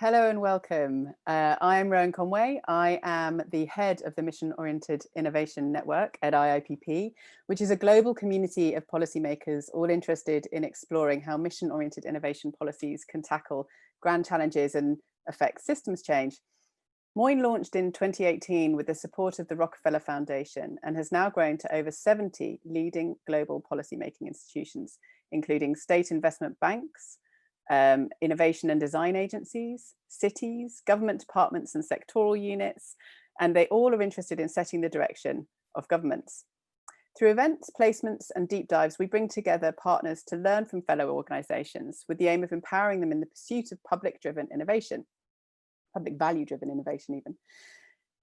Hello and welcome. I'm Rowan Conway. I am the head of the Mission-Oriented Innovation Network at IIPP, which is a global community of policymakers all interested in exploring how mission-oriented innovation policies can tackle grand challenges and affect systems change. MOIN launched in 2018 with the support of the Rockefeller Foundation and has now grown to over 70 leading global policymaking institutions, including state investment banks, innovation and design agencies, cities, government departments and sectoral units, and they all are interested in setting the direction of governments. Through events, placements and deep dives, we bring together partners to learn from fellow organisations with the aim of empowering them in the pursuit of public-driven innovation, public value-driven innovation even.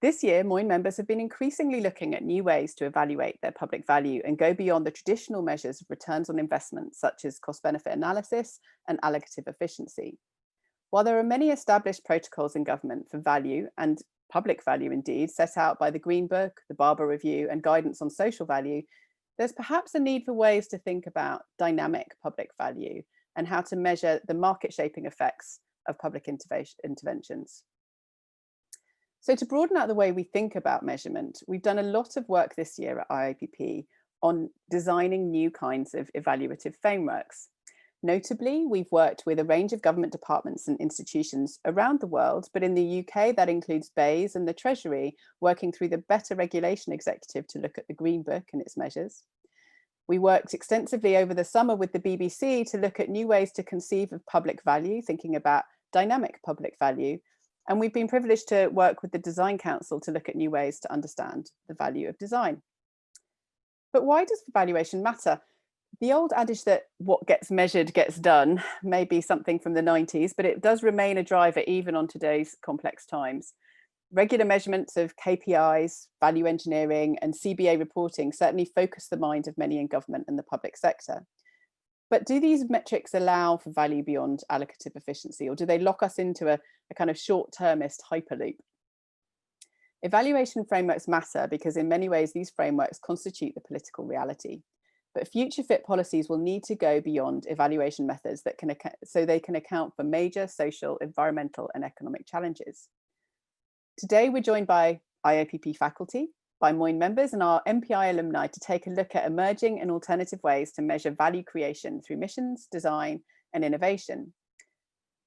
This year, MOIN members have been increasingly looking at new ways to evaluate their public value and go beyond the traditional measures of returns on investment, such as cost-benefit analysis and allocative efficiency. While there are many established protocols in government for value and public value indeed, set out by the Green Book, the Barber Review, and guidance on social value, there's perhaps a need for ways to think about dynamic public value and how to measure the market-shaping effects of public interventions. So to broaden out the way we think about measurement, we've done a lot of work this year at IIPP on designing new kinds of evaluative frameworks. Notably, we've worked with a range of government departments and institutions around the world, but in the UK, that includes BEIS and the Treasury, working through the Better Regulation Executive to look at the Green Book and its measures. We worked extensively over the summer with the BBC to look at new ways to conceive of public value, thinking about dynamic public value. And we've been privileged to work with the Design Council to look at new ways to understand the value of design. But why does evaluation matter? The old adage that what gets measured gets done may be something from the 90s, but it does remain a driver even on today's complex times. Regular measurements of KPIs, value engineering, and CBA reporting certainly focus the mind of many in government and the public sector. But do these metrics allow for value beyond allocative efficiency, or do they lock us into a kind of short-termist hyperloop? Evaluation frameworks matter because in many ways these frameworks constitute the political reality. But future fit policies will need to go beyond evaluation methods that so they can account for major social, environmental, and economic challenges. Today, we're joined by IIPP faculty, by MOIN members and our MPI alumni to take a look at emerging and alternative ways to measure value creation through missions, design, and innovation.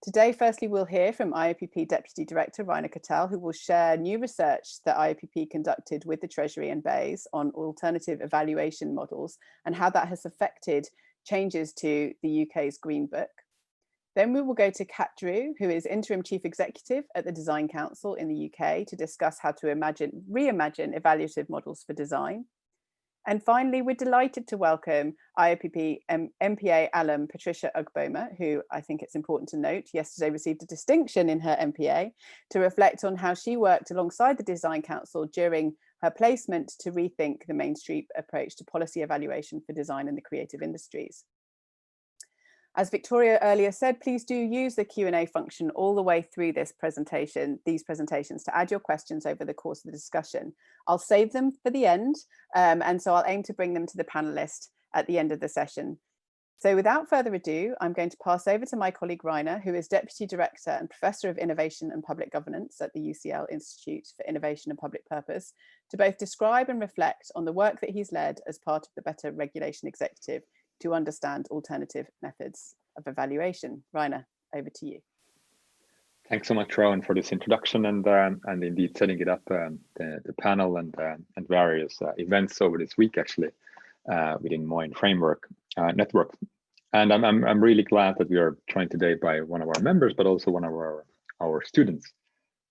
Today, firstly, we'll hear from IIPP Deputy Director Rainer Kattel, who will share new research that IIPP conducted with the Treasury and BEIS on alternative evaluation models and how that has affected changes to the UK's Green Book. Then we will go to Kattel, who is Interim Chief Executive at the Design Council in the UK, to discuss how to reimagine evaluative models for design. And finally, we're delighted to welcome IIPP MPA alum Patricia Ugboma, who I think it's important to note yesterday received a distinction in her MPA, to reflect on how she worked alongside the Design Council during her placement to rethink the Main Street approach to policy evaluation for design in the creative industries. As Victoria earlier said, please do use the Q&A function all the way through these presentations to add your questions over the course of the discussion. I'll save them for the end, and so I'll aim to bring them to the panelists at the end of the session. So without further ado, I'm going to pass over to my colleague Rainer, who is Deputy Director and Professor of Innovation and Public Governance at the UCL Institute for Innovation and Public Purpose, to both describe and reflect on the work that he's led as part of the Better Regulation Executive to understand alternative methods of evaluation. Rainer, over to you. Thanks so much, Rowan, for this introduction and indeed setting it up, the panel and various events over this week, actually, within MOIN framework network. And I'm really glad that we are joined today by one of our members, but also one of our students.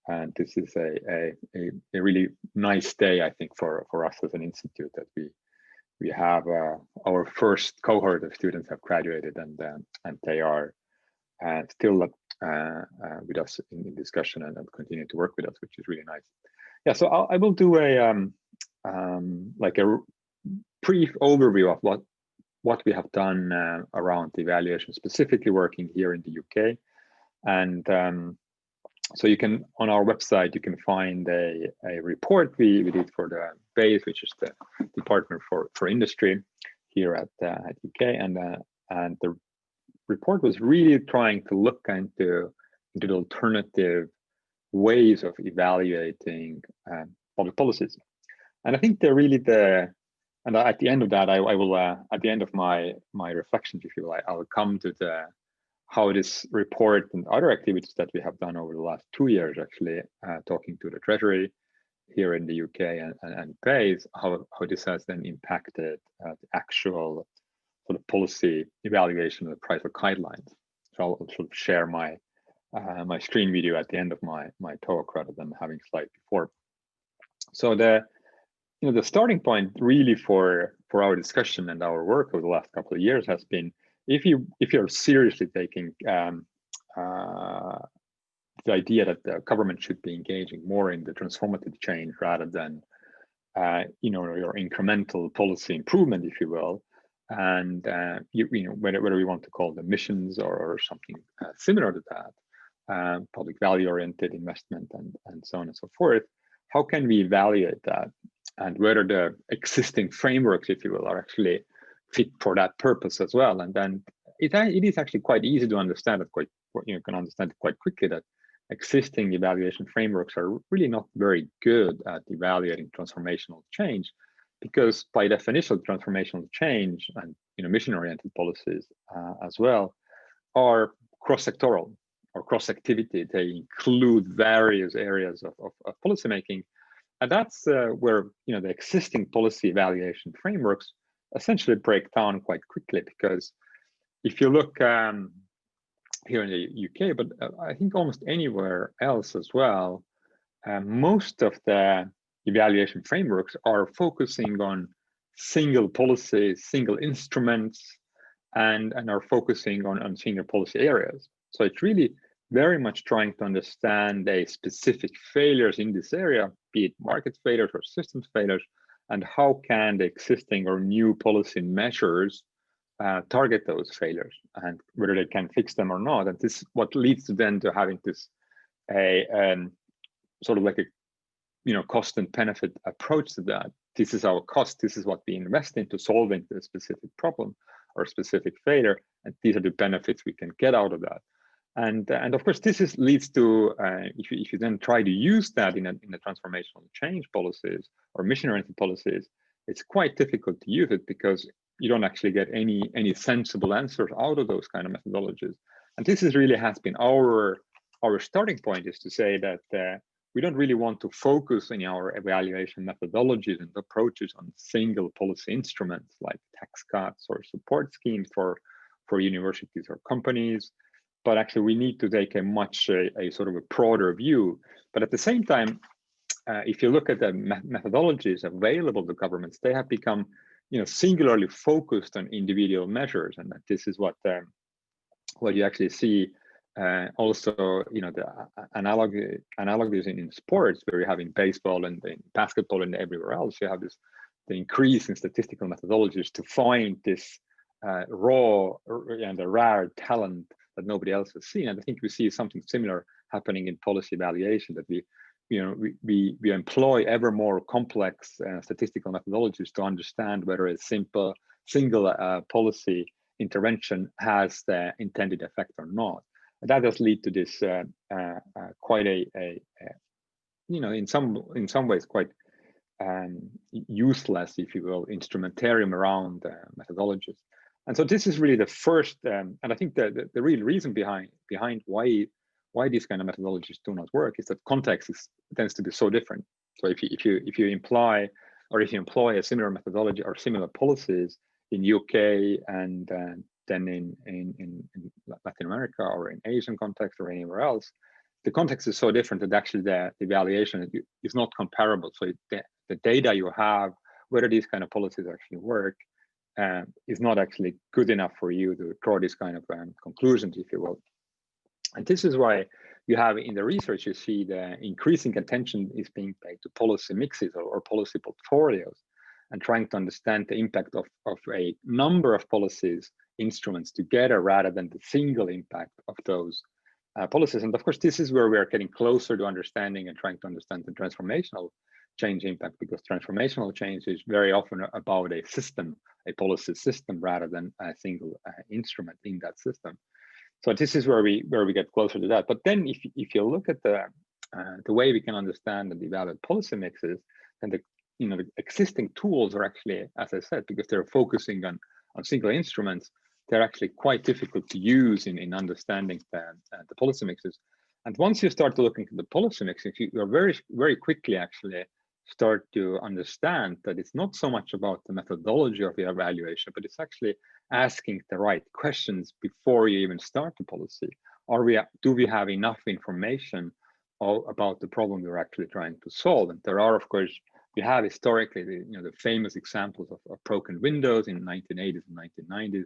And this is a really nice day, I think, for us as an institute, that we have our first cohort of students have graduated, and they are still with us in discussion and continue to work with us, which is really nice. Yeah, so I will do a like a brief overview of what we have done around the evaluation, specifically working here in the UK, and so you can, on our website, you can find a report we did for the BEIS, which is the Department for Industry here at UK, and the report was really trying to look into into the alternative ways of evaluating public policies. And I think they're really and at the end of that, I will, at the end of my reflections, if you will, I will come to how this report and other activities that we have done over the last 2 years, actually, talking to the Treasury here in the UK and BEIS, how this has then impacted the actual sort of policy evaluation of the private guidelines. So I'll sort of share my my screen video at the end of my talk rather than having slide before. So the starting point really for our discussion and our work over the last couple of years has been, if you're seriously taking the idea that the government should be engaging more in the transformative change rather than your incremental policy improvement, if you will, and whether we want to call them missions or something similar to that, public value-oriented investment and so on and so forth. How can we evaluate that, and whether the existing frameworks, if you will, are actually fit for that purpose as well? And then it is actually quite easy to understand it can understand it quite quickly that existing evaluation frameworks are really not very good at evaluating transformational change, because by definition, transformational change and mission-oriented policies as well are cross-sectoral or cross-activity. They include various areas of policymaking, and that's where the existing policy evaluation frameworks essentially break down quite quickly. Because if you look here in the UK, but I think almost anywhere else as well, most of the evaluation frameworks are focusing on single policies, single instruments, and are focusing on single policy areas. So it's really very much trying to understand the specific failures in this area, be it market failures or systems failures, and how can the existing or new policy measures target those failures, and whether they can fix them or not. And this is what leads to then to having this sort of like a cost and benefit approach to that. This is our cost, this is what we invest into solving the specific problem or specific failure, and these are the benefits we can get out of that. And of course, this leads to if you then try to use that in the transformational change policies or mission-oriented policies, it's quite difficult to use it, because you don't actually get any sensible answers out of those kind of methodologies. And this is really has been our starting point, is to say that we don't really want to focus in our evaluation methodologies and approaches on single policy instruments like tax cuts or support schemes for universities or companies, but actually we need to take a sort of a broader view. But at the same time, if you look at the methodologies available to governments, they have become singularly focused on individual measures, and this is what you actually see. Also, the analogies in sports, where you have in baseball and in basketball and everywhere else, you have the increase in statistical methodologies to find this raw and a rare talent that nobody else has seen. And I think we see something similar happening in policy evaluation, that we employ ever more complex statistical methodologies to understand whether a single policy intervention has the intended effect or not. And that does lead to this quite in some ways quite useless, if you will, instrumentarium around methodologies. And so this is really the first, and I think the real reason behind why these kind of methodologies do not work is that context tends to be so different. So if you imply, or if you employ a similar methodology or similar policies in UK and then in Latin America or in Asian context or anywhere else, the context is so different that actually the evaluation is not comparable. So the data you have, whether these kind of policies actually work, is not actually good enough for you to draw these kind of conclusions, if you will. And this is why you have in the research, you see the increasing attention is being paid to policy mixes or policy portfolios, and trying to understand the impact of a number of policies, instruments together, rather than the single impact of those policies. And of course, this is where we are getting closer to understanding and trying to understand the transformational change impact, because transformational change is very often about a system, a policy system, rather than a single instrument in that system. So this is where we get closer to that. But then if you look at the way we can understand and evaluate policy mixes, then the existing tools are actually, as I said, because they're focusing on single instruments, they're actually quite difficult to use in understanding the policy mixes. And once you start to look into the policy mixes, you are very quickly actually start to understand that it's not so much about the methodology of the evaluation, but it's actually asking the right questions before you even start the policy. Do we have enough information about the problem we're actually trying to solve? And there are, of course, we have historically the famous examples of broken windows in the 1980s and 1990s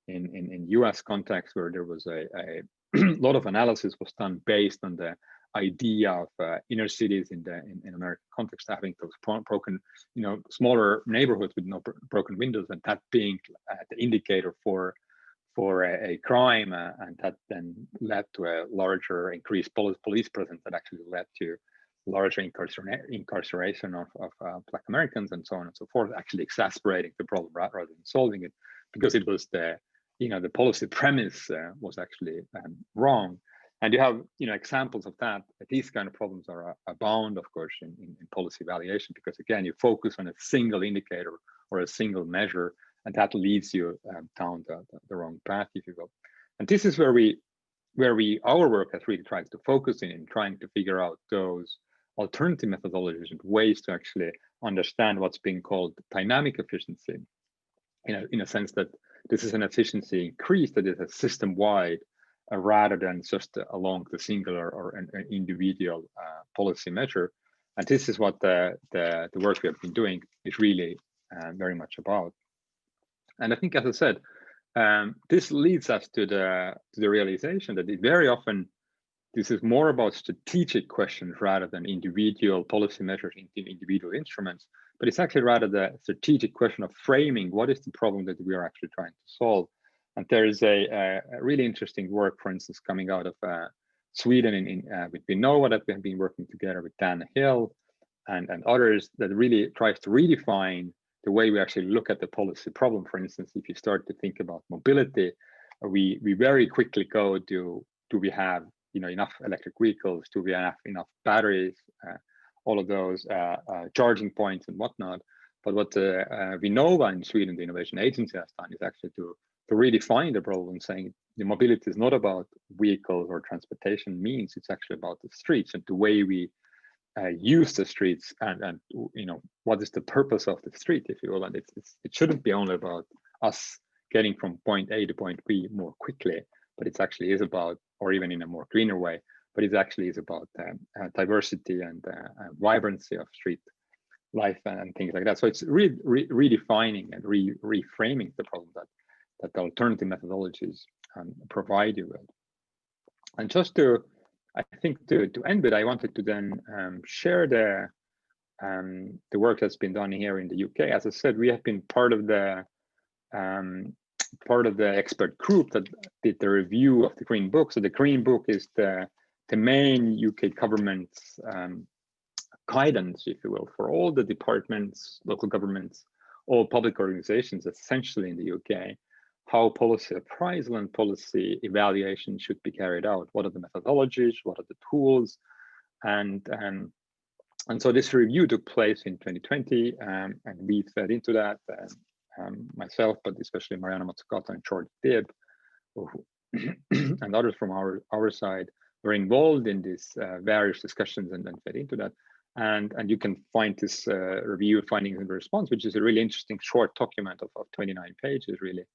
in US context, where there was a lot of analysis was done based on the idea of inner cities in American context having those broken, smaller neighborhoods with no broken windows, and that being the indicator for a crime, and that then led to a larger increased police presence that actually led to larger incarceration of Black Americans and so on and so forth, actually exacerbating the problem rather than solving it, because it was the policy premise was actually wrong. And you have examples of that. These kind of problems are abound, of course, in policy evaluation, because again, you focus on a single indicator or a single measure, and that leads you down the wrong path, if you will. And this is where our work has really tried to focus in trying to figure out those alternative methodologies and ways to actually understand what's being called dynamic efficiency, in a sense that this is an efficiency increase that is a system-wide rather than just along the singular or an individual policy measure. And this is what the work we have been doing is really very much about. And I think, as I said, this leads us to the realization that very often this is more about strategic questions rather than individual policy measures in individual instruments. But it's actually rather the strategic question of framing what is the problem that we are actually trying to solve. And there is a really interesting work, for instance, coming out of Sweden with Vinnova that we have been working together with Dan Hill and others, that really tries to redefine the way we actually look at the policy problem. For instance, if you start to think about mobility, we very quickly go to, do we have enough electric vehicles? Do we have enough batteries? All of those charging points and whatnot. But what Vinnova in Sweden, the innovation agency, has done is actually to redefine the problem, saying the mobility is not about vehicles or transportation means, it's actually about the streets and the way we use the streets, and what is the purpose of the street, if you will. And it shouldn't be only about us getting from point A to point B more quickly, but it actually is about, or even in a more greener way, but it actually is about diversity and vibrancy of street life and things like that. So it's redefining and reframing the problem that the alternative methodologies provide you with. And just to end with, I wanted to then share the work that's been done here in the UK. As I said, we have been part of the expert group that did the review of the Green Book. So the Green Book is the main UK government's guidance, if you will, for all the departments, local governments, all public organizations, essentially in the UK, how policy appraisal and policy evaluation should be carried out. What are the methodologies? What are the tools? And so this review took place in 2020, and we fed into that. Myself, but especially Mariana Mazzucato and George Dibb, and others from our side were involved in these various discussions and then fed into that. And you can find this review findings and response, which is a really interesting short document of 29 pages, really.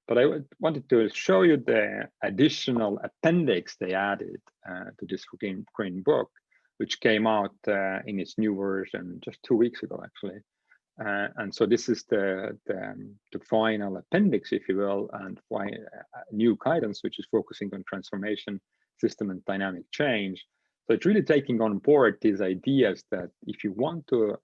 But I wanted to show you the additional appendix they added to this Green Book, which came out in its new version just 2 weeks ago, actually. And so this is the final appendix, if you will, and new guidance, which is focusing on transformation, system, and dynamic change. So it's really taking on board these ideas that if you want to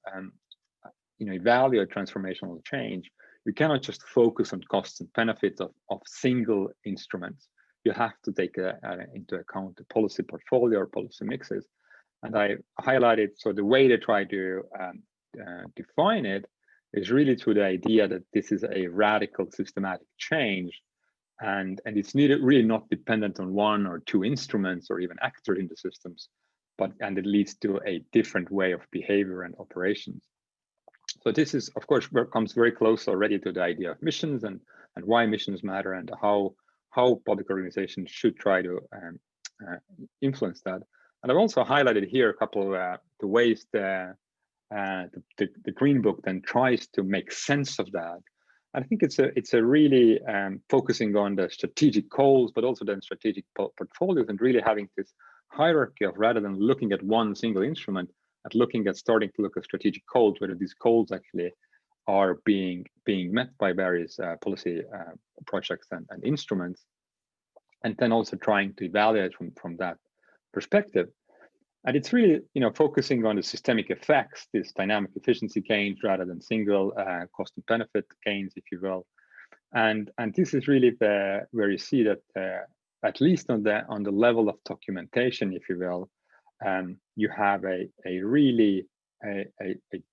evaluate transformational change, you cannot just focus on costs and benefits of single instruments. You have to take into account the policy portfolio or policy mixes. And I highlighted, so the way they try to define it is really through the idea that this is a radical systematic change and it's needed really not dependent on one or two instruments or even actors in the systems, and it leads to a different way of behavior and operations. So this is, of course, comes very close already to the idea of missions and why missions matter and how public organizations should try to influence that. And I've also highlighted here a couple of the ways the Green Book then tries to make sense of that. I think it's a really focusing on the strategic goals, but also then strategic portfolios, and really having this hierarchy of, rather than looking at one single instrument, starting to look at strategic goals, whether these goals actually are being met by various policy projects and instruments, and then also trying to evaluate from that perspective. And it's really, focusing on the systemic effects, this dynamic efficiency gains rather than single cost and benefit gains, if you will. And this is really where you see that at least on the level of documentation, if you will, you have a really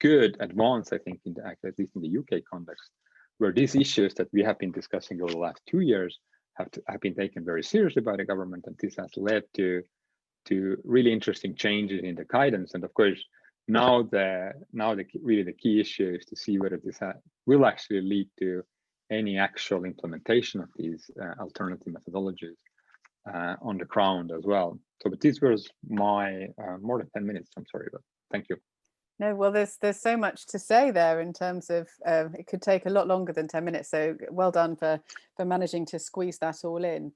good advance, I think, at least in the UK context, where these issues that we have been discussing over the last 2 years have been taken very seriously by the government, and this has led to really interesting changes in the guidance. And of course, now the key issue is to see whether this will actually lead to any actual implementation of these alternative methodologies on the ground as well. So, but this was my more than 10 minutes. I'm sorry, but thank you. No, well, there's so much to say there in terms of it could take a lot longer than 10 minutes. So well done for managing to squeeze that all in.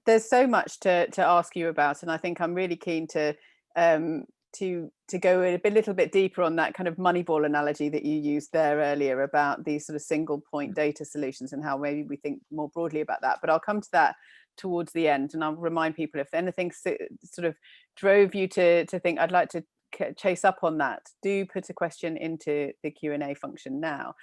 There's so much to ask you about, and I think I'm really keen to go a little bit deeper on that kind of Moneyball analogy that you used there earlier about these sort of single point data solutions and how maybe we think more broadly about that. But I'll come to that towards the end, and I'll remind people, if anything sort of drove you to think I'd like to chase up on that, do put a question into the Q&A function now.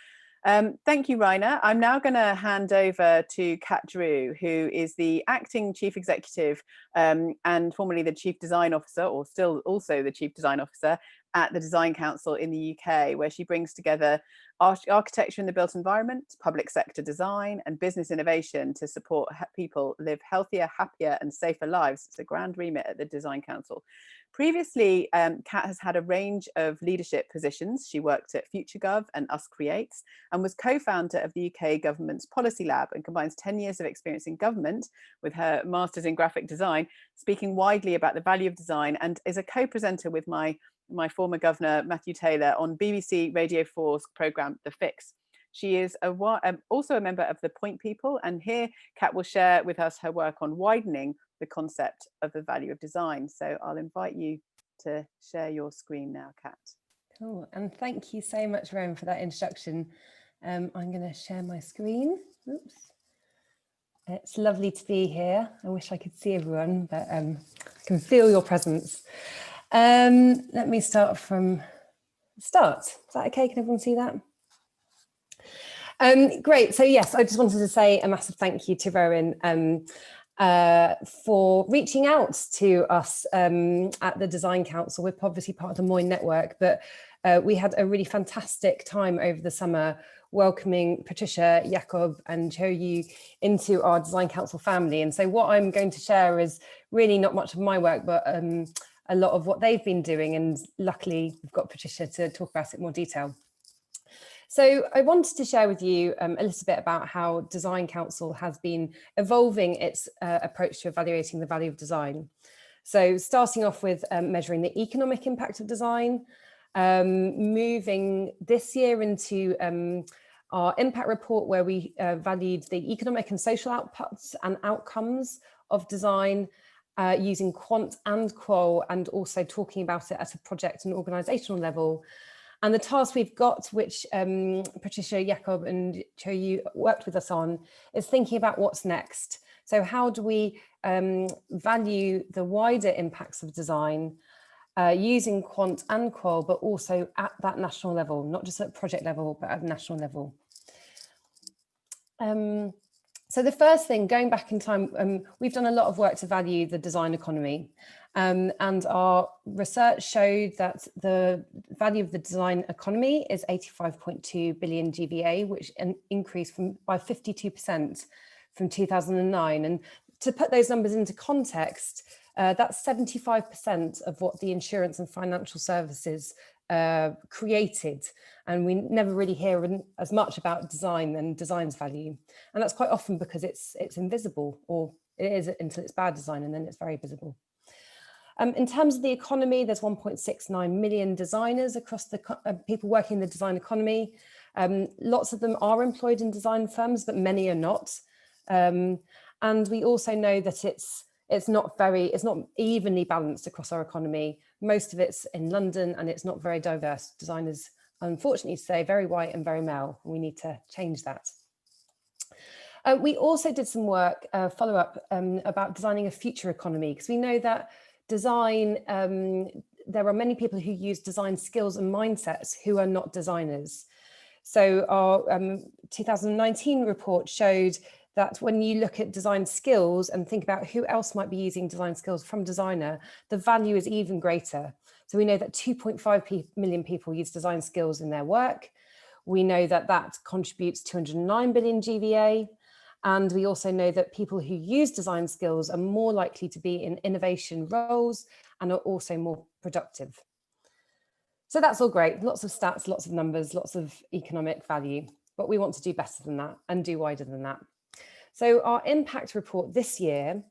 Thank you, Rainer. I'm now going to hand over to Kat Drew, who is the Acting Chief Executive and formerly the Chief Design Officer, or still also the Chief Design Officer at the Design Council in the UK, where she brings together architecture in the built environment, public sector design, and business innovation to support people live healthier, happier, and safer lives. It's a grand remit at the Design Council. Previously, Kat has had a range of leadership positions. She worked at FutureGov and Us Creates, and was co-founder of the UK government's Policy Lab, and combines 10 years of experience in government with her master's in graphic design, speaking widely about the value of design, and is a co-presenter with my former governor, Matthew Taylor, on BBC Radio 4's programme, The Fix. She is also a member of the Point People, and here Kat will share with us her work on widening the concept of the value of design. So I'll invite you to share your screen now, Kat. Cool, and thank you so much, Rowan, for that introduction. I'm going to share my screen. Oops. It's lovely to be here. I wish I could see everyone, but I can feel your presence. Let me start from the start. Is that okay? Can everyone see that? Great. So yes, I just wanted to say a massive thank you to Rowan for reaching out to us at the Design Council. We're obviously part of the MOIN network, but we had a really fantastic time over the summer welcoming Patricia, Jakob and Choyu into our Design Council family. And so what I'm going to share is really not much of my work, but a lot of what they've been doing. And luckily we've got Patricia to talk about it in more detail. So I wanted to share with you a little bit about how Design Council has been evolving its approach to evaluating the value of design. So starting off with measuring the economic impact of design, moving this year into our impact report, where we valued the economic and social outputs and outcomes of design using quant and qual, and also talking about it at a project and organisational level. And the task we've got, which Patricia, Jakob and Choyu worked with us on, is thinking about what's next. So how do we value the wider impacts of design using quant and qual, but also at that national level, not just at project level, but at national level. So the first thing, going back in time, we've done a lot of work to value the design economy. And our research showed that the value of the design economy is 85.2 billion GVA, which increased by 52% from 2009. And to put those numbers into context, that's 75% of what the insurance and financial services created. And we never really hear as much about design and design's value. And that's quite often because it's invisible, or it is until it's bad design, and then it's very visible. In terms of the economy, there's 1.69 million designers across the people working in the design economy. Lots of them are employed in design firms, but many are not. And we also know that it's not evenly balanced across our economy. Most of it's in London, and it's not very diverse. Designers, unfortunately, say very white and very male. And we need to change that. We also did some work, follow-up, about designing a future economy, because we know that design, there are many people who use design skills and mindsets who are not designers. So our 2019 report showed that when you look at design skills and think about who else might be using design skills from designer, the value is even greater. So we know that 2.5 million people use design skills in their work. We know that that contributes 209 billion GVA. And we also know that people who use design skills are more likely to be in innovation roles and are also more productive. So that's all great. Lots of stats, lots of numbers, lots of economic value, but we want to do better than that and do wider than that. So our impact report this year,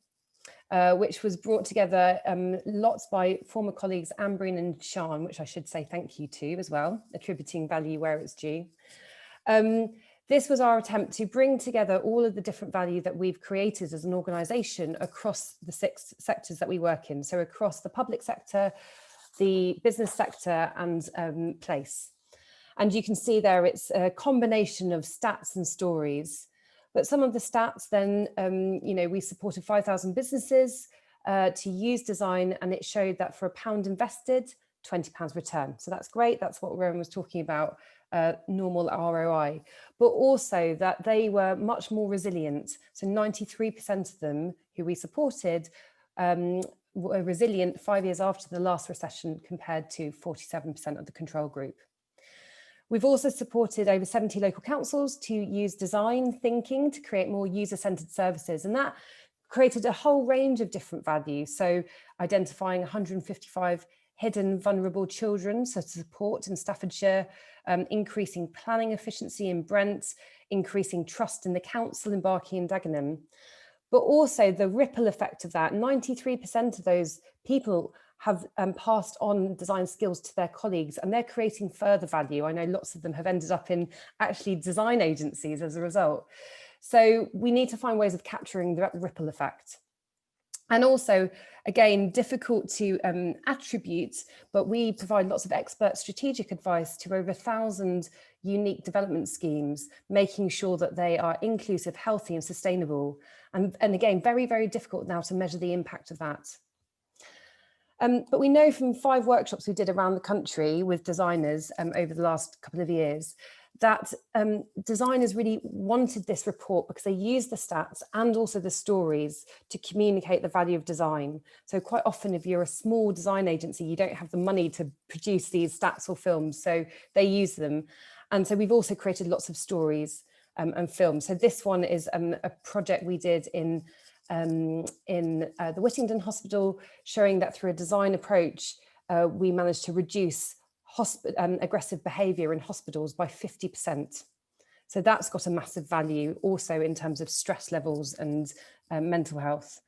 which was brought together lots by former colleagues Ambreen and Sean, which I should say thank you to as well, attributing value where it's due. This was our attempt to bring together all of the different value that we've created as an organisation across the 6 sectors that we work in. So across the public sector, the business sector and place. And you can see there it's a combination of stats and stories. But some of the stats then, we supported 5,000 businesses to use design, and it showed that for £1 invested, £20 return. So that's great. That's what Rowan was talking about. Normal ROI, but also that they were much more resilient. So 93% of them who we supported were resilient 5 years after the last recession, compared to 47% of the control group. We've also supported over 70 local councils to use design thinking to create more user-centered services, and that created a whole range of different values. So identifying 155 hidden vulnerable children, so to support in Staffordshire, increasing planning efficiency in Brent, increasing trust in the council in Barking and Dagenham. But also the ripple effect of that, 93% of those people have passed on design skills to their colleagues, and they're creating further value. I know lots of them have ended up in actually design agencies as a result. So we need to find ways of capturing that ripple effect. And also, again, difficult to attribute, but we provide lots of expert strategic advice to over 1,000 unique development schemes, making sure that they are inclusive, healthy and sustainable. And again, very, very difficult now to measure the impact of that. But we know from 5 workshops we did around the country with designers over the last couple of years that designers really wanted this report because they used the stats and also the stories to communicate the value of design. So quite often, if you're a small design agency, you don't have the money to produce these stats or films, so they use them. And so we've also created lots of stories and films. So this one is a project we did in the Whittington Hospital, showing that through a design approach, we managed to reduce aggressive behaviour in hospitals by 50%. So that's got a massive value also in terms of stress levels and mental health.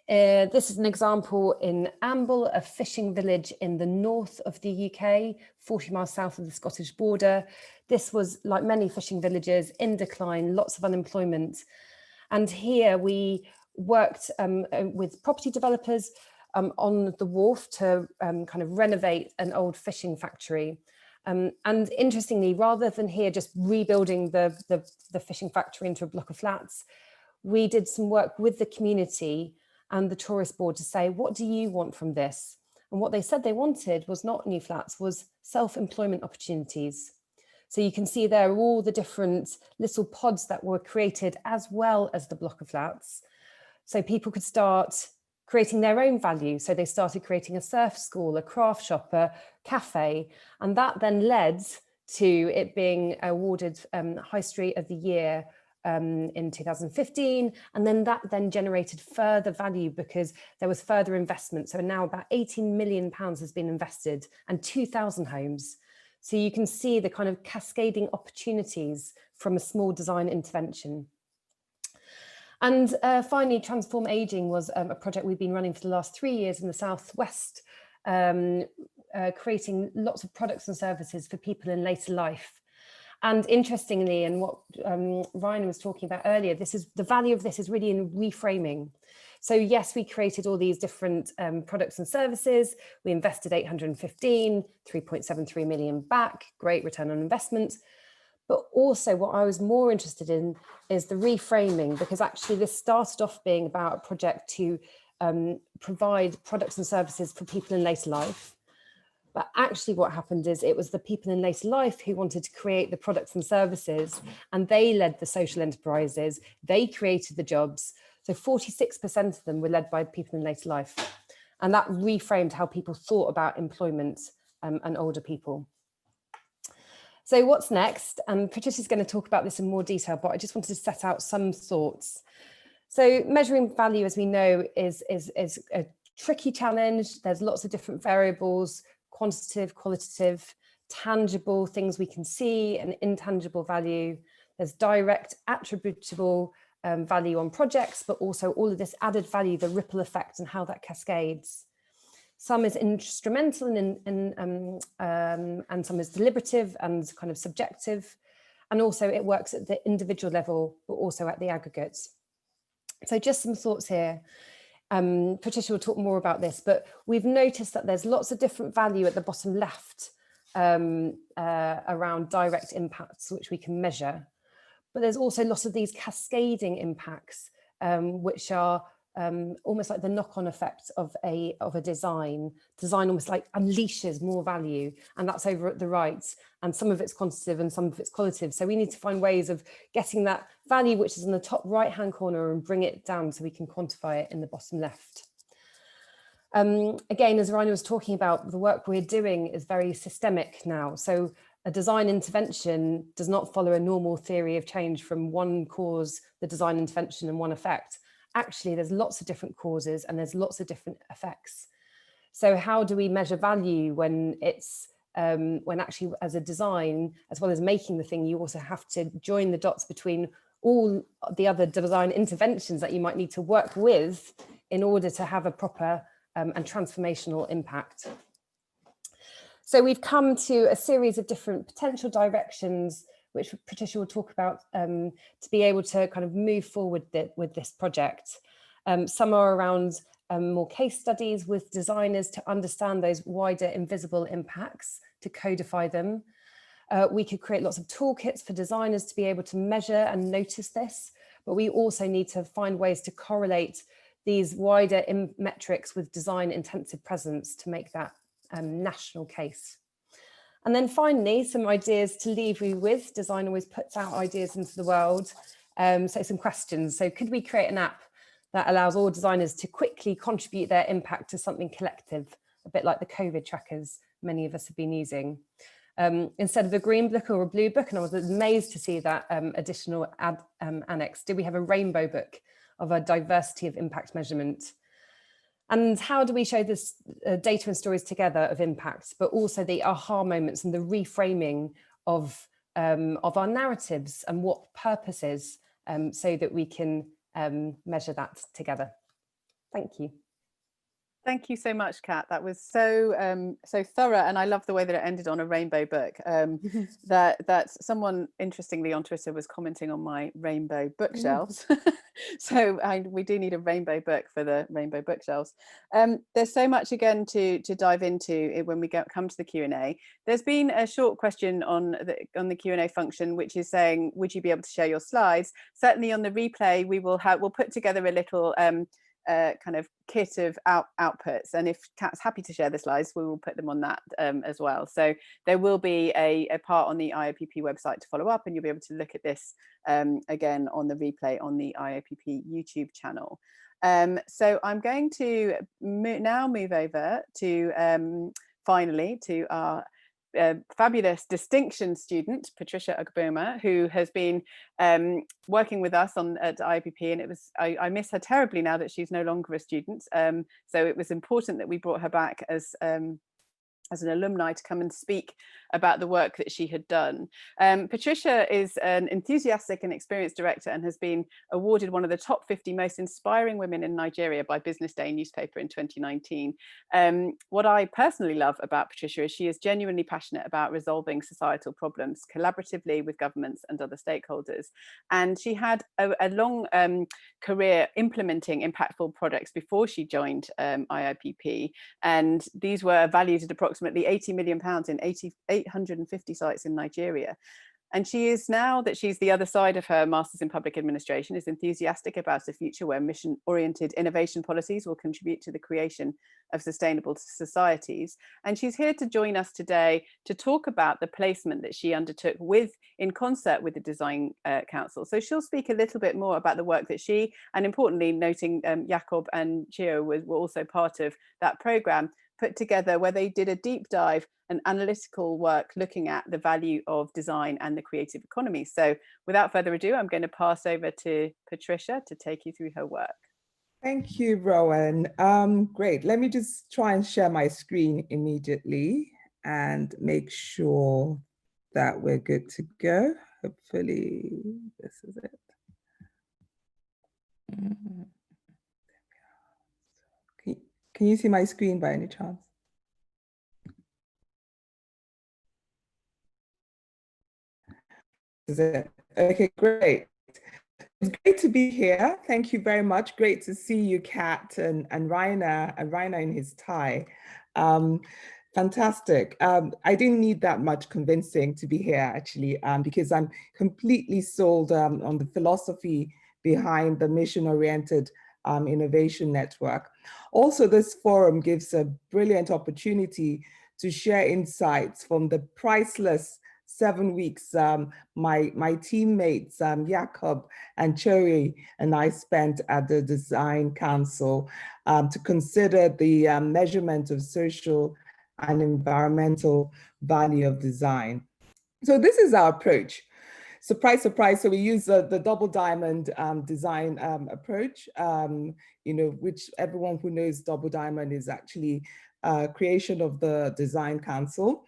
This is an example in Amble, a fishing village in the north of the UK, 40 miles south of the Scottish border. This was, like many fishing villages, in decline, lots of unemployment. And here we worked with property developers on the wharf to kind of renovate an old fishing factory. And interestingly, rather than here just rebuilding the fishing factory into a block of flats, we did some work with the community and the tourist board to say, what do you want from this? And what they said they wanted was not new flats, was self-employment opportunities. So you can see there all the different little pods that were created as well as the block of flats. So people could start creating their own value. So they started creating a surf school, a craft shop, a cafe, and that then led to it being awarded High Street of the Year in 2015, and then that generated further value because there was further investment. So now about £18 million has been invested and 2,000 homes. So you can see the kind of cascading opportunities from a small design intervention. And finally, Transform Aging was a project we've been running for the last 3 years in the Southwest, creating lots of products and services for people in later life. And interestingly, and what Ryan was talking about earlier, the value of this is really in reframing. So yes, we created all these different products and services. We invested 3.73 million back, great return on investment. But also what I was more interested in is the reframing, because actually this started off being about a project to provide products and services for people in later life. But actually what happened is it was the people in later life who wanted to create the products and services, and they led the social enterprises, they created the jobs. So 46% of them were led by people in later life. And that reframed how people thought about employment and older people. So what's next? And Patricia's going to talk about this in more detail, but I just wanted to set out some thoughts. So measuring value, as we know, is a tricky challenge. There's lots of different variables: quantitative, qualitative, tangible things we can see, and intangible value. There's direct attributable value on projects, but also all of this added value, the ripple effect and how that cascades. Some is instrumental and some is deliberative and kind of subjective. And also it works at the individual level, but also at the aggregate. So just some thoughts here. Patricia will talk more about this, but we've noticed that there's lots of different value at the bottom left around direct impacts, which we can measure. But there's also lots of these cascading impacts, which are almost like the knock-on effect of a design. Design almost like unleashes more value, and that's over at the right. And some of it's quantitative and some of it's qualitative. So we need to find ways of getting that value, which is in the top right-hand corner, and bring it down so we can quantify it in the bottom left. Again, as Ryan was talking about, the work we're doing is very systemic now. So a design intervention does not follow a normal theory of change from one cause, the design intervention, and one effect. Actually, there's lots of different causes and there's lots of different effects. So how do we measure value when it's when actually as a design, as well as making the thing, you also have to join the dots between all the other design interventions that you might need to work with in order to have a proper and transformational impact. So we've come to a series of different potential directions, which Patricia will talk about, to be able to kind of move forward with this project. Some are around more case studies with designers to understand those wider invisible impacts, to codify them. We could create lots of toolkits for designers to be able to measure and notice this, but we also need to find ways to correlate these wider metrics with design intensive presence to make that national case. And then finally, some ideas to leave you with. Design always puts out ideas into the world. So some questions. So could we create an app that allows all designers to quickly contribute their impact to something collective, a bit like the COVID trackers many of us have been using? Instead of a green book or a blue book, and I was amazed to see that additional annex, did we have a rainbow book of a diversity of impact measurement? And how do we show this data and stories together of impact, but also the aha moments and the reframing of our narratives and what purposes, so that we can measure that together. Thank you. Thank you so much, Kat. That was so so thorough, and I love the way that it ended on a rainbow book. That someone interestingly on Twitter was commenting on my rainbow bookshelves. So we do need a rainbow book for the rainbow bookshelves. There's so much again to dive into when we come to the Q&A. There's been a short question on the Q&A function, which is saying, would you be able to share your slides? Certainly on the replay, we'll put together a little kind of kit of outputs, and if Kat's happy to share the slides, we will put them on that as well. So there will be a part on the IIPP website to follow up, and you'll be able to look at this again on the replay on the IIPP YouTube channel. So I'm going to now move over to finally to our fabulous distinction student, Patricia Ugboma, who has been working with us at IIPP, and I miss her terribly now that she's no longer a student. So it was important that we brought her back as an alumni to come and speak about the work that she had done. Patricia is an enthusiastic and experienced director and has been awarded one of the top 50 most inspiring women in Nigeria by Business Day newspaper in 2019. What I personally love about Patricia is she is genuinely passionate about resolving societal problems collaboratively with governments and other stakeholders. And she had a long career implementing impactful projects before she joined IIPP. And these were valued at approximately £80 million in 850 sites in Nigeria. And she is, now that she's the other side of her Masters in Public Administration, is enthusiastic about a future where mission-oriented innovation policies will contribute to the creation of sustainable societies. And she's here to join us today to talk about the placement that she undertook in concert with the Design Council. So she'll speak a little bit more about the work that she, and importantly, noting Jakob and Chio were also part of that programme, put together, where they did a deep dive and analytical work looking at the value of design and the creative economy. So without further ado, I'm going to pass over to Patricia to take you through her work. Thank you, Rowan. Great. Let me just try and share my screen immediately and make sure that we're good to go. Hopefully this is it. Can you see my screen by any chance? Is it? Okay, great. It's great to be here. Thank you very much. Great to see you, Kat, and Rainer in his tie. Fantastic. I didn't need that much convincing to be here, actually, because I'm completely sold on the philosophy behind the mission-oriented innovation network. Also, this forum gives a brilliant opportunity to share insights from the priceless 7 weeks my teammates Jakob and Choi and I spent at the Design Council to consider the measurement of social and environmental value of design. So this is our approach. Surprise, surprise. So we use the double diamond design approach, which everyone who knows double diamond is actually creation of the Design Council.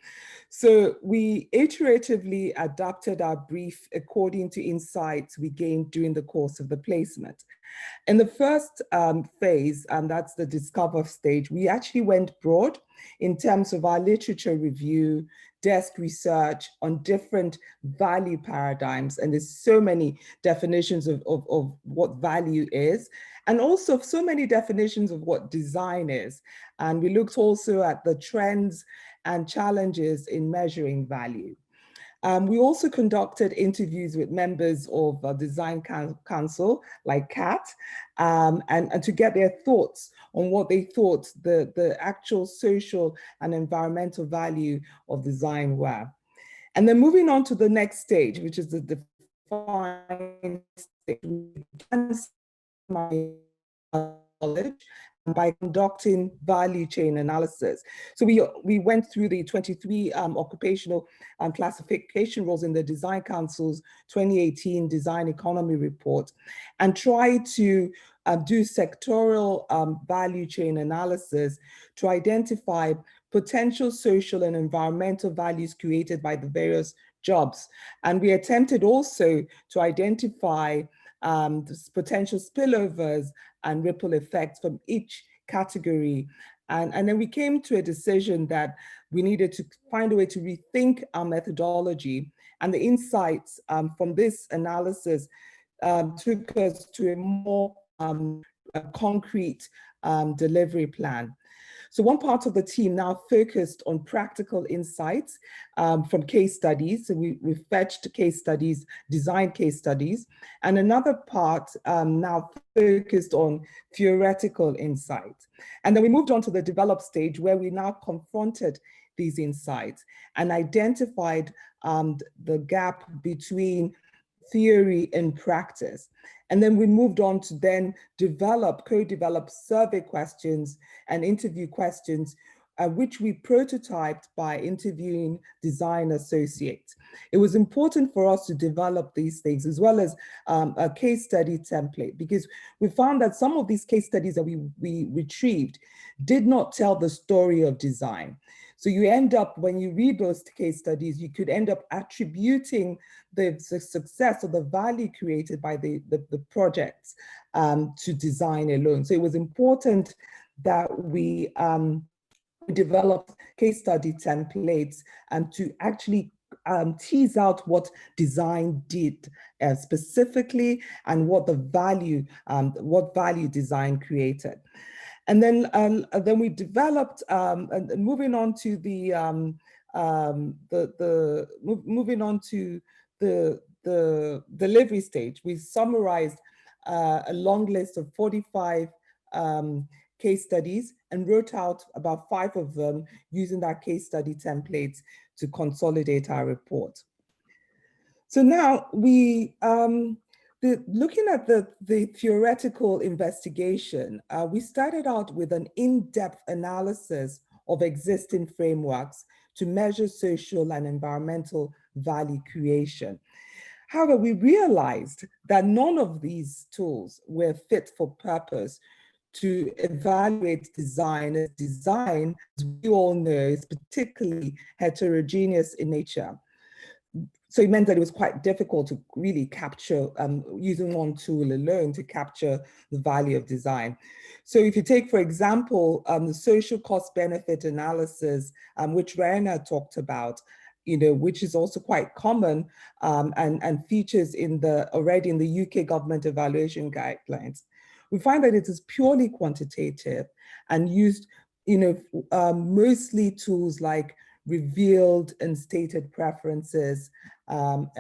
So we iteratively adapted our brief according to insights we gained during the course of the placement. In the first phase, and that's the discover stage, we actually went broad in terms of our literature review, desk research on different value paradigms. And there's so many definitions of what value is, and also so many definitions of what design is. And we looked also at the trends and challenges in measuring value. We also conducted interviews with members of the Design Council, like Kat, and to get their thoughts on what they thought the actual social and environmental value of design were. And then moving on to the next stage, which is the define stage, we began my knowledge by conducting value chain analysis. So we went through the 23 occupational classification roles in the Design Council's 2018 Design Economy Report and tried to do sectoral value chain analysis to identify potential social and environmental values created by the various jobs. And we attempted also to identify potential spillovers and ripple effects from each category. And then we came to a decision that we needed to find a way to rethink our methodology, and the insights from this analysis took us to a more concrete delivery plan. So one part of the team now focused on practical insights from case studies. So we fetched case studies, designed case studies, and another part now focused on theoretical insights. And then we moved on to the develop stage, where we now confronted these insights and identified the gap between theory and practice. And then we moved on to then co-develop survey questions and interview questions which we prototyped by interviewing design associates. It was important for us to develop these things as well as a case study template, because we found that some of these case studies that we retrieved did not tell the story of design. So you end up, when you read those case studies, you could end up attributing the success or the value created by the projects to design alone. So it was important that we developed case study templates to actually tease out what design did specifically and what value design created. And then we developed, and moving on to the delivery stage, we summarized a long list of 45 case studies and wrote out about 5 of them using that case study templates to consolidate our report. So now looking at the theoretical investigation, we started out with an in-depth analysis of existing frameworks to measure social and environmental value creation. However, we realized that none of these tools were fit for purpose to evaluate design, as design, as we all know, is particularly heterogeneous in nature. So it meant that it was quite difficult to really capture, using one tool alone to capture the value of design. So if you take, for example, the social cost benefit analysis, which Raina talked about, which is also quite common and features already in the UK government evaluation guidelines. We find that it is purely quantitative and used, mostly tools like revealed and stated preferences, for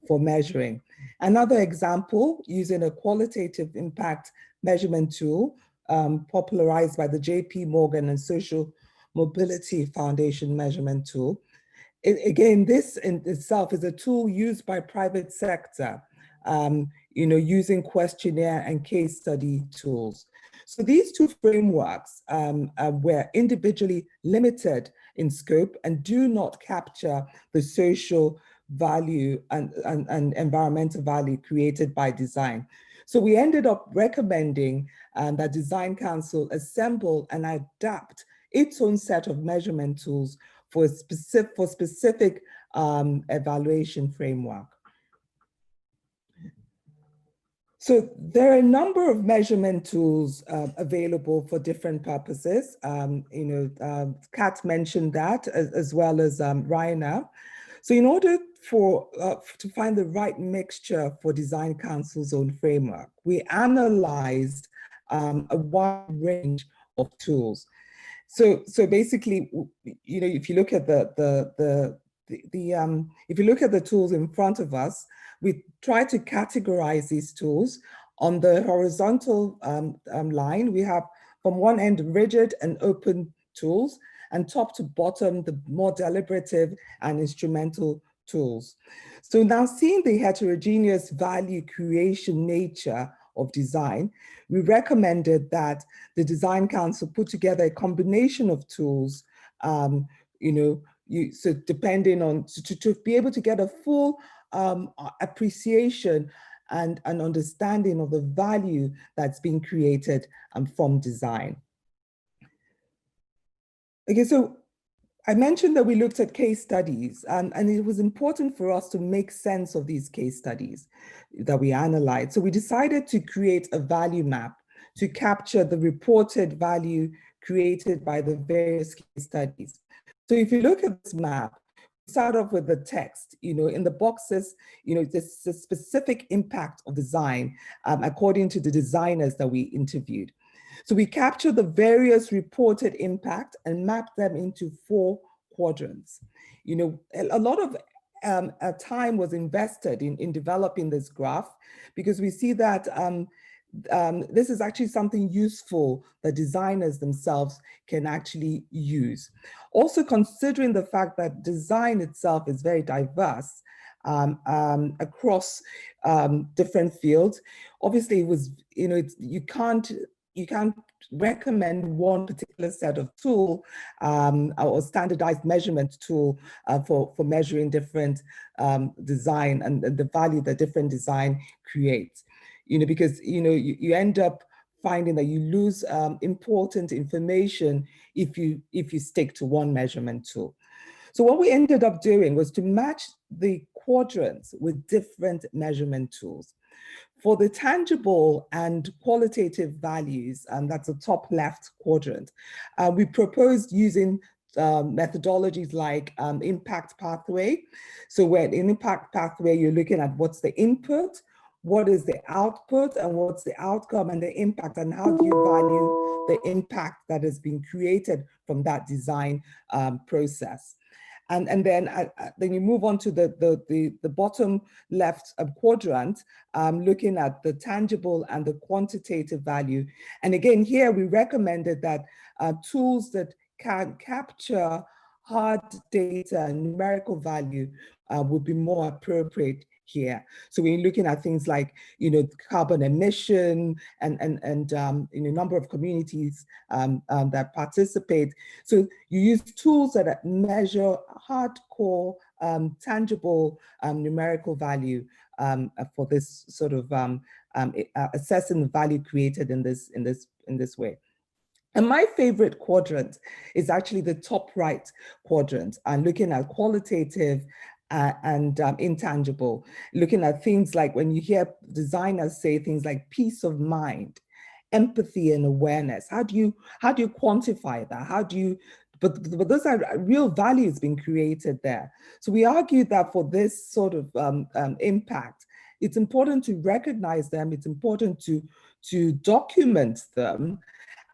measuring. Another example, using a qualitative impact measurement tool popularized by the JP Morgan and Social Mobility Foundation measurement tool. Again, this in itself is a tool used by private sector, using questionnaire and case study tools. So these 2 frameworks were individually limited in scope and do not capture the social value and environmental value created by design. So we ended up recommending that Design Council assemble and adapt its own set of measurement tools for specific evaluation framework. So there are a number of measurement tools available for different purposes. Kat mentioned that as well as Raina. So in order to find the right mixture for Design Council's own framework, we analyzed a wide range of tools. So basically, if you look at if you look at the tools in front of us, we try to categorize these tools. On the horizontal line, we have from one end rigid and open tools, and top to bottom, the more deliberative and instrumental tools. So now, seeing the heterogeneous value creation nature of design, we recommended that the Design Council put together a combination of tools, so depending on, to be able to get a full appreciation and an understanding of the value that's being created from design. Okay, so I mentioned that we looked at case studies, and it was important for us to make sense of these case studies that we analyzed. So we decided to create a value map to capture the reported value created by the various case studies. So if you look at this map, start off with the text, in the boxes, there's a specific impact of design according to the designers that we interviewed. So we captured the various reported impact and mapped them into 4 quadrants. A lot of time was invested in developing this graph, because we see that this is actually something useful that designers themselves can actually use. Also, considering the fact that design itself is very diverse across different fields, obviously it was, you can't you can't recommend one particular set of tool or standardized measurement tool for measuring different design and the value that different design creates. Because you end up finding that you lose important information if you stick to one measurement tool. So what we ended up doing was to match the quadrants with different measurement tools. For the tangible and qualitative values, and that's the top left quadrant, we proposed using methodologies like impact pathway. So where in impact pathway, you're looking at what's the input, what is the output, and what's the outcome and the impact, and how do you value the impact that has been created from that design process. And then you move on to the bottom left quadrant, looking at the tangible and the quantitative value. And again, here we recommended that tools that can capture hard data and numerical value would be more appropriate here. So we're looking at things like, carbon emission and number of communities that participate. So you use tools that measure hardcore, tangible numerical value for this sort of assessing the value created in this way. And my favorite quadrant is actually the top right quadrant, and looking at qualitative and intangible, looking at things like when you hear designers say things like peace of mind, empathy and awareness. How do you quantify that? How do you, but those are real values being created there. So we argued that for this sort of impact, it's important to recognize them, it's important to document them,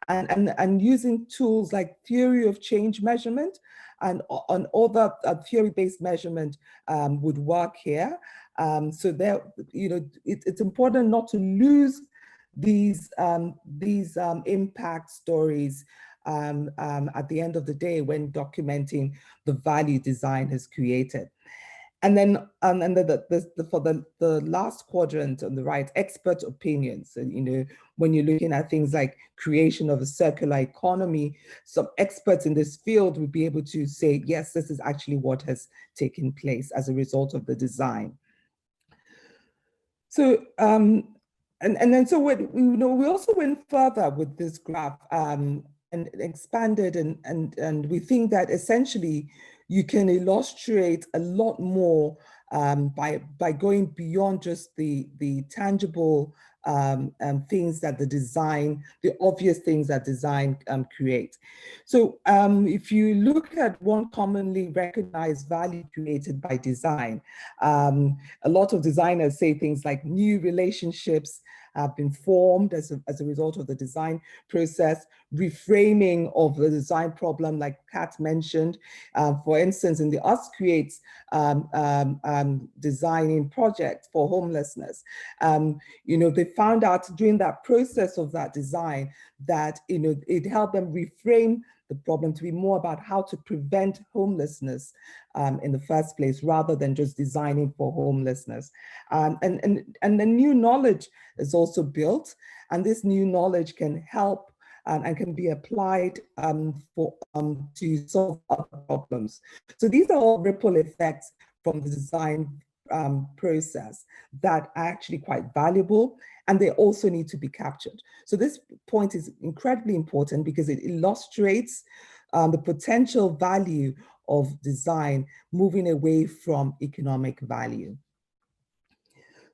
and using tools like theory of change measurement and on other theory-based measurement would work here. So there, it's important not to lose these impact stories at the end of the day when documenting the value design has created. And then for the last quadrant on the right, expert opinions. So, when you're looking at things like creation of a circular economy, some experts in this field would be able to say, yes, this is actually what has taken place as a result of the design. So, and then so we also went further with this graph and expanded, and we think that essentially you can illustrate a lot more by going beyond just the tangible things that the obvious things that design create. So if you look at one commonly recognized value created by design, a lot of designers say things like new relationships have been formed as a result of the design process, reframing of the design problem, like Kat mentioned. For instance, in the Us Creates designing project for homelessness, they found out during that process of that design that it helped them reframe the problem to be more about how to prevent homelessness in the first place, rather than just designing for homelessness. And the new knowledge is also built, and this new knowledge can help and can be applied to solve other problems. So these are all ripple effects from the design process that are actually quite valuable, and they also need to be captured. So this point is incredibly important because it illustrates the potential value of design moving away from economic value.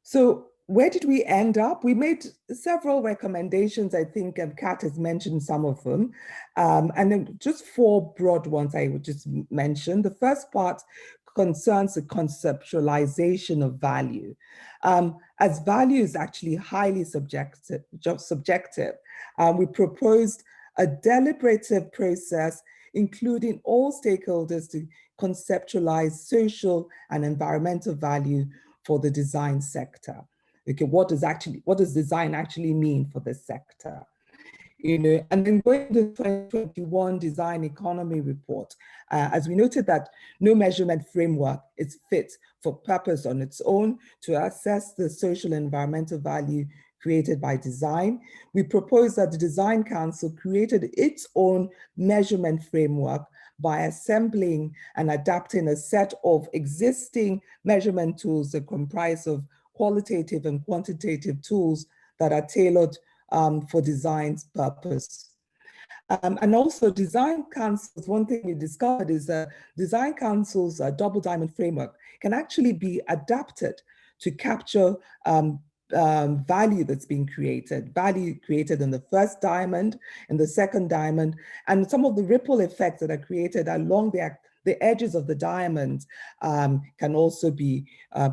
So where did we end up? We made several recommendations. I think Kat has mentioned some of them. And then just 4 broad ones I would just mention. The first part concerns the conceptualization of value. As value is actually highly subjective, we proposed a deliberative process including all stakeholders to conceptualize social and environmental value for the design sector. Okay, what does design actually mean for this sector? And then going to the 2021 Design Economy Report, as we noted that no measurement framework is fit for purpose on its own to assess the social and environmental value created by design. We proposed that the Design Council created its own measurement framework by assembling and adapting a set of existing measurement tools that comprise of qualitative and quantitative tools that are tailored for design's purpose. And also Design Councils, one thing we discovered is that Design Council's double diamond framework can actually be adapted to capture value that's being created, value created in the first diamond, in the second diamond, and some of the ripple effects that are created along the edges of the diamond can also be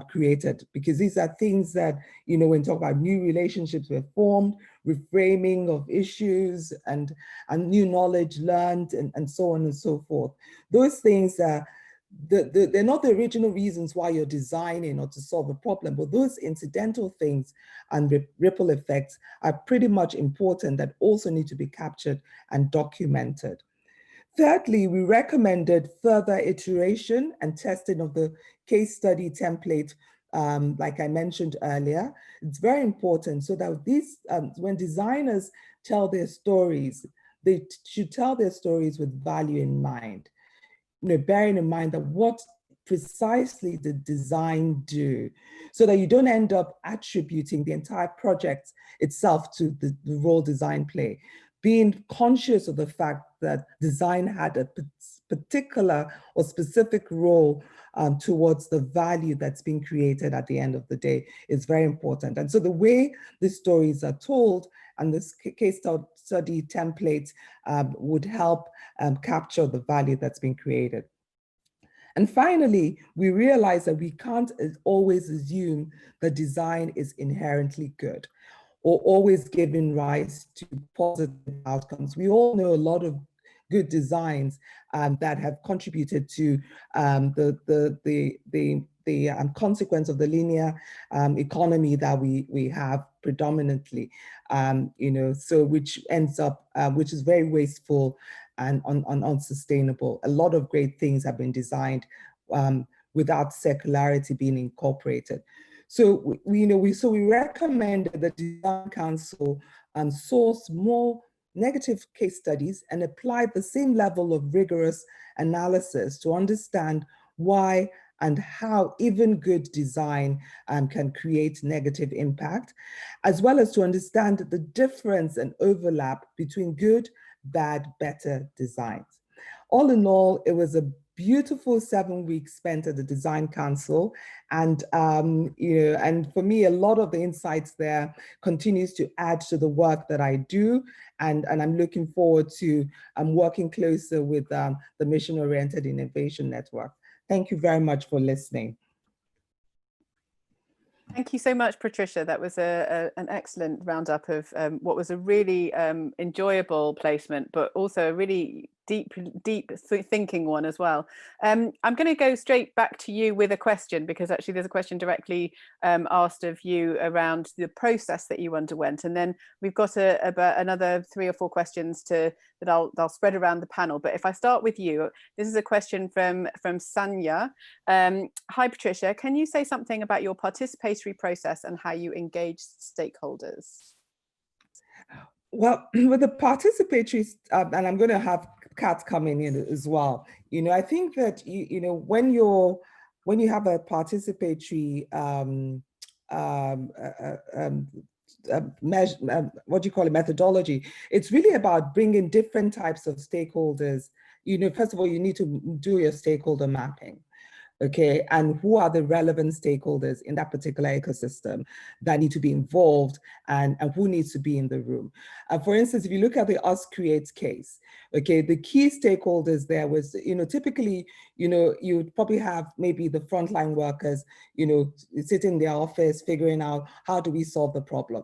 created, because these are things that, you know, when we talk about new relationships were formed, reframing of issues and new knowledge learned and so on and so forth. Those things are, they're not the original reasons why you're designing or to solve a problem, but those incidental things and ripple effects are pretty much important that also need to be captured and documented. Thirdly, we recommended further iteration and testing of the case study template, like I mentioned earlier. It's very important so that these, when designers tell their stories, they should tell their stories with value in mind. You know, bearing in mind that what precisely the design do, so that you don't end up attributing the entire project itself to the role design play. Being conscious of the fact that design had a particular or specific role towards the value that's being created at the end of the day is very important. And so the way the stories are told and this case study template would help capture the value that's being created. And finally, we realize that we can't always assume that design is inherently good or always giving rise to positive outcomes. We all know a lot of good designs that have contributed to the consequence of the linear economy that we have predominantly, you know, so which ends up, which is very wasteful and unsustainable. A lot of great things have been designed without circularity being incorporated. So we recommend that the Design Council source more negative case studies and apply the same level of rigorous analysis to understand why and how even good design can create negative impact, as well as to understand the difference and overlap between good, bad, better designs. All in all, it was a beautiful 7 weeks spent at the Design Council. And, you know, and for me, a lot of the insights there continues to add to the work that I do. And I'm looking forward to working closer with the Mission-Oriented Innovation Network. Thank you very much for listening. Thank you so much, Patricia. That was an excellent roundup of what was a really enjoyable placement, but also a really deep thinking one as well. I'm going to go straight back to you with a question, because actually there's a question directly asked of you around the process that you underwent, and then we've got about another 3 or 4 questions that I'll spread around the panel. But if I start with you, this is a question from Sanya. Hi Patricia, can you say something about your participatory process and how you engage stakeholders? Well, with the participatory, and I'm going to have Kat coming in as well. You know, I think that you know, when you have a participatory what do you call it, methodology, it's really about bringing different types of stakeholders. You know, first of all, you need to do your stakeholder mapping. Okay, and who are the relevant stakeholders in that particular ecosystem that need to be involved, and who needs to be in the room. For instance, if you look at the Us Creates case, okay, the key stakeholders there was, you know, typically, you know, you would probably have maybe the frontline workers, you know, sitting in their office figuring out how do we solve the problem.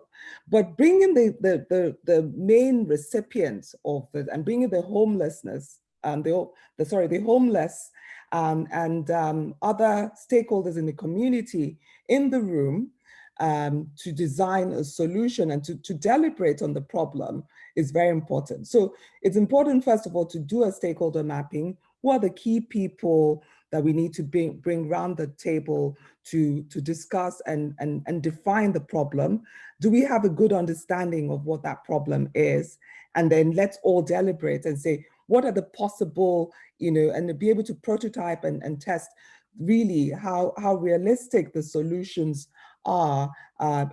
But bringing the main recipients of it and bringing the homelessness, the homeless and other stakeholders in the community in the room to design a solution and to deliberate on the problem is very important. So it's important, first of all, to do a stakeholder mapping. Who are the key people that we need to bring around the table to discuss and define the problem. Do we have a good understanding of what that problem is? And then let's all deliberate and say, what are the possible, and be able to prototype and test really how realistic the solutions are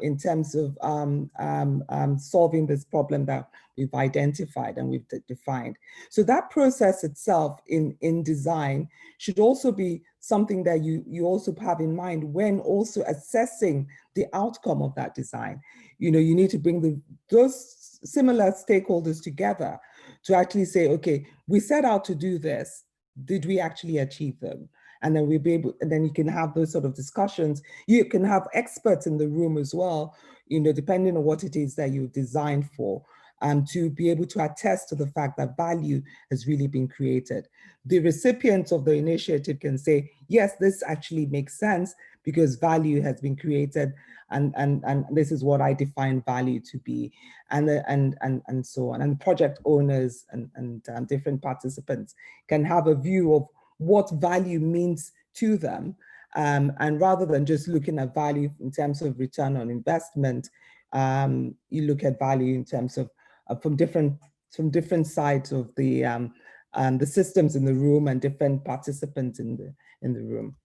in terms of solving this problem that we've identified and we've defined. So that process itself in design should also be something that you also have in mind when also assessing the outcome of that design. You need to bring those similar stakeholders together to actually say, okay, we set out to do this. Did we actually achieve them? And then we'll be able, and then you can have those sort of discussions. You can have experts in the room as well, depending on what it is that you designed for, to be able to attest to the fact that value has really been created. The recipients of the initiative can say, yes, this actually makes sense because value has been created, and this is what I define value to be, and so on. And project owners and different participants can have a view of what value means to them. And rather than just looking at value in terms of return on investment, you look at value in terms of from different sides of the systems in the room and different participants in the room.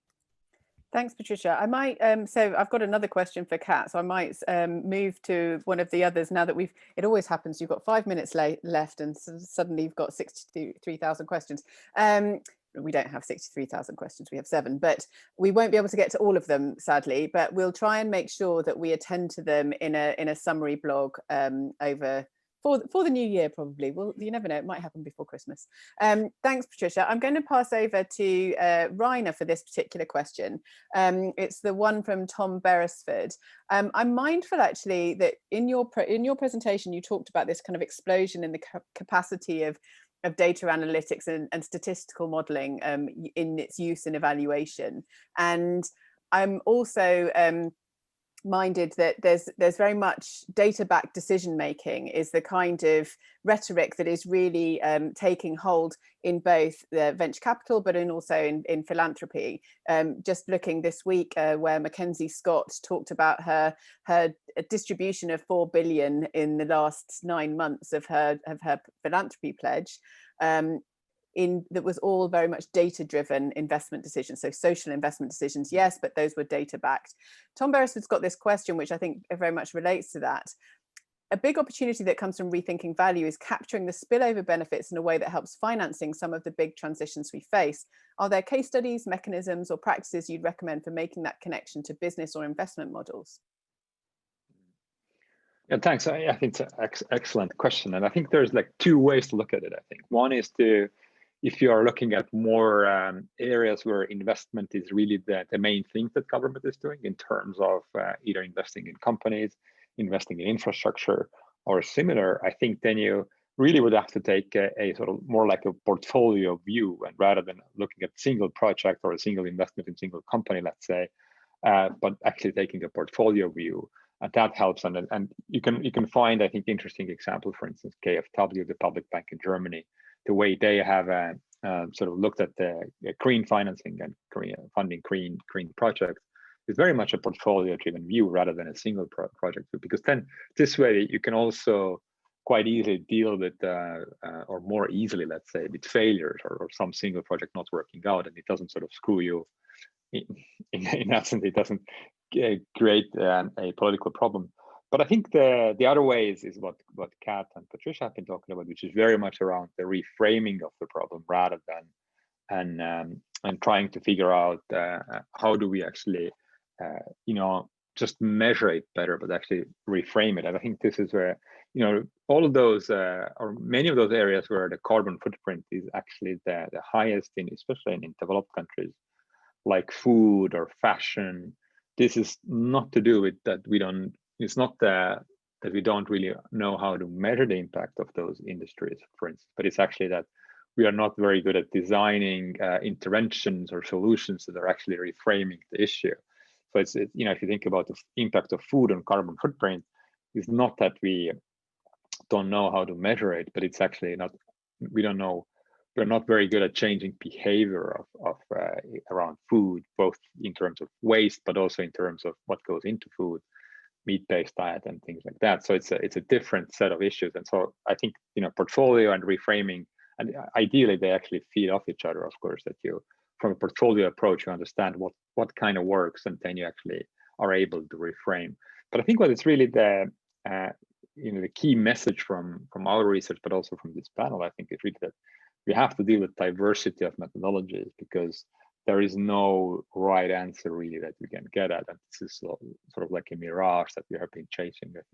Thanks, Patricia. I might, so I've got another question for Kat, so I might move to one of the others now that it always happens, you've got 5 minutes left and suddenly you've got 63,000 questions. We don't have 63,000 questions, we have 7, but we won't be able to get to all of them, sadly, but we'll try and make sure that we attend to them in a summary blog over for the new year, probably. Well, you never know, it might happen before Christmas. Thanks, Patricia. I'm going to pass over to Rainer for this particular question. It's the one from Tom Beresford. I'm mindful actually that in your presentation, you talked about this kind of explosion in the capacity of data analytics and statistical modeling in its use and evaluation. And I'm also minded that there's very much data-backed decision-making is the kind of rhetoric that is really taking hold in both the venture capital, but also in philanthropy. Just looking this week where Mackenzie Scott talked about her distribution of 4 billion in the last 9 months of her philanthropy pledge. That was all very much data-driven investment decisions. So social investment decisions, yes, but those were data-backed. Tom Beresford's got this question, which I think very much relates to that. A big opportunity that comes from rethinking value is capturing the spillover benefits in a way that helps financing some of the big transitions we face. Are there case studies, mechanisms, or practices you'd recommend for making that connection to business or investment models? Yeah, thanks. I think it's an excellent question. And I think there's like 2 ways to look at it, I think. One is if you are looking at more areas where investment is really the main thing that government is doing in terms of either investing in companies, investing in infrastructure or similar, I think then you really would have to take a sort of more like a portfolio view, and rather than looking at single project or a single investment in single company, let's say, but actually taking a portfolio view. And that helps, and you can find, I think, interesting example, for instance, KfW, the public bank in Germany, the way they have sort of looked at the green financing and funding green projects is very much a portfolio-driven view rather than a single project view, because then this way you can also quite easily deal with, or more easily, let's say, with failures or some single project not working out, and it doesn't sort of screw you. In essence, it doesn't create a political problem. But I think the other way is what Kat and Patricia have been talking about, which is very much around the reframing of the problem rather than and trying to figure out how do we actually just measure it better, but actually reframe it. And I think this is where all of those or many of those areas where the carbon footprint is actually the highest especially in developed countries, like food or fashion. This is not to do with that we don't. It's not that we don't really know how to measure the impact of those industries, for instance, but it's actually that we are not very good at designing interventions or solutions that are actually reframing the issue. So it's if you think about the impact of food on carbon footprint, it's not that we don't know how to measure it, but it's actually not. We don't know we're not very good at changing behavior of around food, both in terms of waste, but also in terms of what goes into food, meat-based diet and things like that. So it's a different set of issues. And so I think, you know, portfolio and reframing, and ideally they actually feed off each other, of course, that you, from a portfolio approach, you understand what kind of works, and then you actually are able to reframe. But I think what is really the you know, the key message from our research, but also from this panel, I think is really that we have to deal with diversity of methodologies, because there is no right answer really that we can get at, and this is sort of like a mirage that we have been chasing, I think.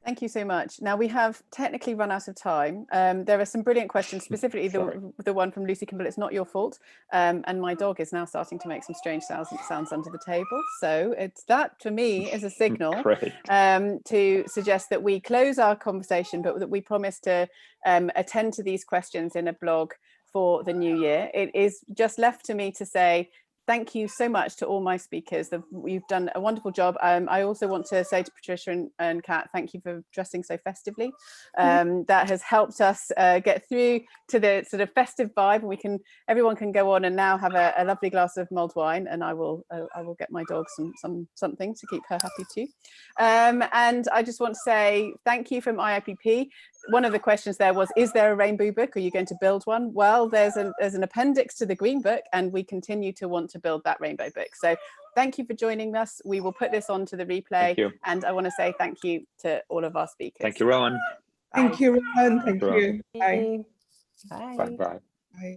Thank you so much. Now we have technically run out of time. There are some brilliant questions, specifically the one from Lucy Kimball. It's not your fault. And my dog is now starting to make some strange sounds under the table. So that for me is a signal to suggest that we close our conversation, but that we promise to attend to these questions in a blog for the new year. It is just left to me to say thank you so much to all my speakers. You've done a wonderful job. I also want to say to Patricia and Kat, thank you for dressing so festively. That has helped us get through to the sort of festive vibe. And everyone can go on and now have a lovely glass of mulled wine, and I will get my dog something to keep her happy too. And I just want to say thank you from IIPP. One of the questions there was, is there a rainbow book? Are you going to build one? Well, there's an appendix to the green book, and we continue to want to build that rainbow book. So thank you for joining us. We will put this onto the replay, and I want to say thank you to all of our speakers. Thank you, Rowan. Thank you, Rowan. Thank you. Bye. Bye. Bye.